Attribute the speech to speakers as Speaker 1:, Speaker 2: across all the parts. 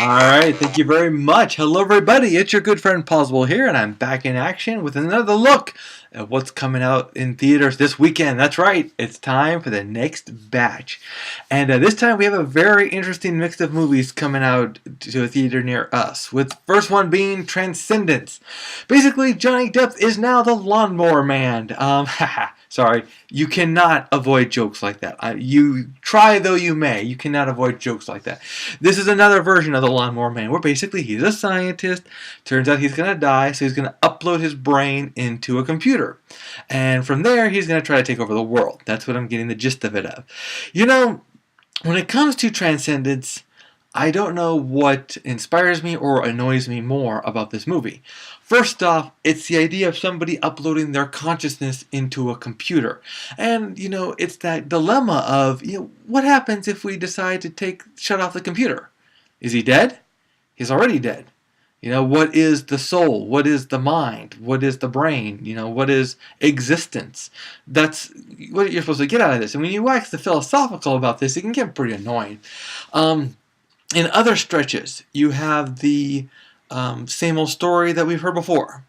Speaker 1: Alright, thank you very much. Hello everybody, it's your good friend Pozzible here, and I'm back in action with another look at what's coming out in theaters this weekend. That's right, it's time for the next batch. And this time we have a very interesting mix of movies coming out to a theater near us, with the first one being Transcendence. Basically, Johnny Depp is now the Lawnmower Man. Sorry, you cannot avoid jokes like that. You try though you may, you cannot avoid jokes like that. This is another version of the Lawnmower Man, where basically he's a scientist. Turns out he's going to die, so he's going to upload his brain into a computer. And from there, he's going to try to take over the world. That's what I'm getting the gist of it of. You know, when it comes to Transcendence, I don't know what inspires me or annoys me more about this movie. First off, it's the idea of somebody uploading their consciousness into a computer. And, you know, it's that dilemma of, what happens if we decide to shut off the computer? Is he dead? He's already dead. What is the soul? What is the mind? What is the brain? What is existence? That's what you're supposed to get out of this. And when you wax the philosophical about this, it can get pretty annoying. In other stretches, you have the same old story that we've heard before.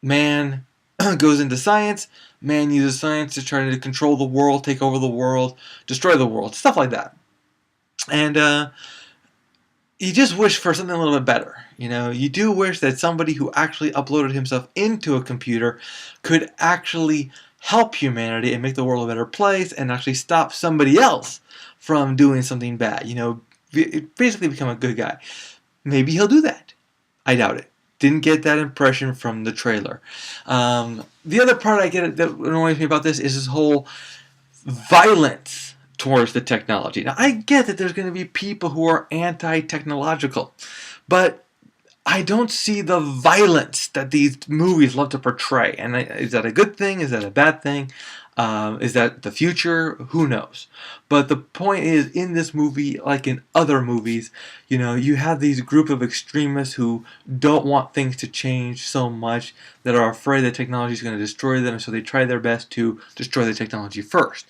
Speaker 1: Man goes into science. Man uses science to try to control the world, take over the world, destroy the world, stuff like that. And you just wish for something a little bit better. You do wish that somebody who actually uploaded himself into a computer could actually help humanity and make the world a better place and actually stop somebody else from doing something bad. Basically become a good guy. Maybe he'll do that. I doubt it. Didn't get that impression from the trailer. The other part I get that annoys me about this is this whole violence towards the technology. Now, I get that there's going to be people who are anti-technological, but I don't see the violence that these movies love to portray. And is that a good thing? Is that a bad thing? Is that the future? Who knows? But the point is, in this movie, like in other movies, you have these group of extremists who don't want things to change so much, that are afraid that technology is going to destroy them, so they try their best to destroy the technology first.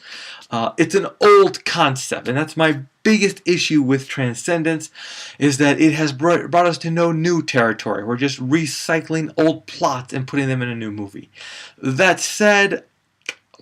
Speaker 1: It's an old concept, and that's my biggest issue with Transcendence, is that it has brought us to no new territory. We're just recycling old plots and putting them in a new movie. That said,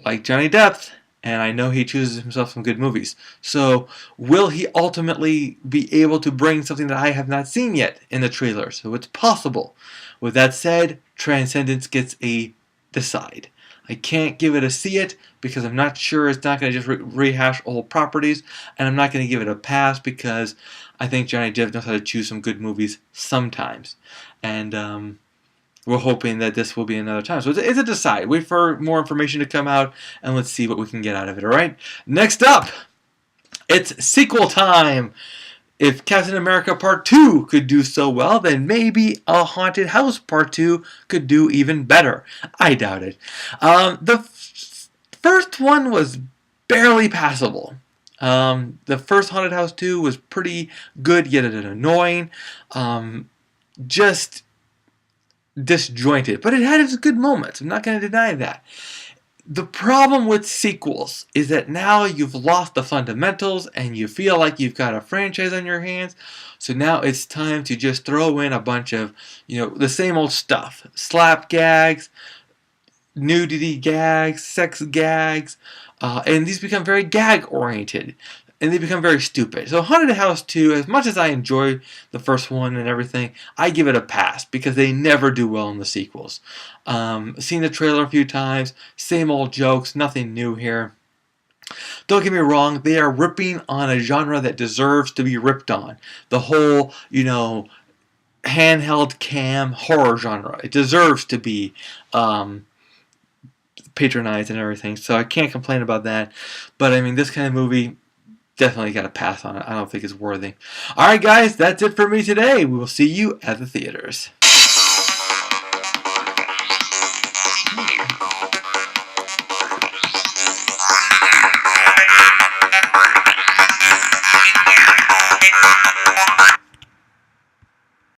Speaker 1: like Johnny Depp, and I know he chooses himself some good movies. So, will he ultimately be able to bring something that I have not seen yet in the trailer? So it's possible. With that said, Transcendence gets a decide. I can't give it a see it because I'm not sure it's not going to just rehash old properties, and I'm not going to give it a pass because I think Johnny Depp knows how to choose some good movies sometimes. And we're hoping that this will be another time. So it's a decide. Wait for more information to come out, and let's see what we can get out of it, alright? Next up, it's sequel time. If Captain America Part 2 could do so well, then maybe A Haunted House Part 2 could do even better. I doubt it. The first one was barely passable. The first Haunted House 2 was pretty good, yet annoying. Just disjointed, but it had its good moments. I'm not going to deny that. The problem with sequels is that now you've lost the fundamentals and you feel like you've got a franchise on your hands. So now it's time to just throw in a bunch of, the same old stuff. Slap gags, nudity gags, sex gags, and these become very gag-oriented. And they become very stupid. So Haunted House 2, as much as I enjoy the first one and everything, I give it a pass because they never do well in the sequels. Seen the trailer a few times, same old jokes, nothing new here. Don't get me wrong, they are ripping on a genre that deserves to be ripped on. The whole, handheld cam horror genre. It deserves to be patronized and everything. So I can't complain about that. But I mean, this kind of movie, definitely got to pass on it. I don't think it's worthy. Alright guys, that's it for me today. We will see you at the theaters.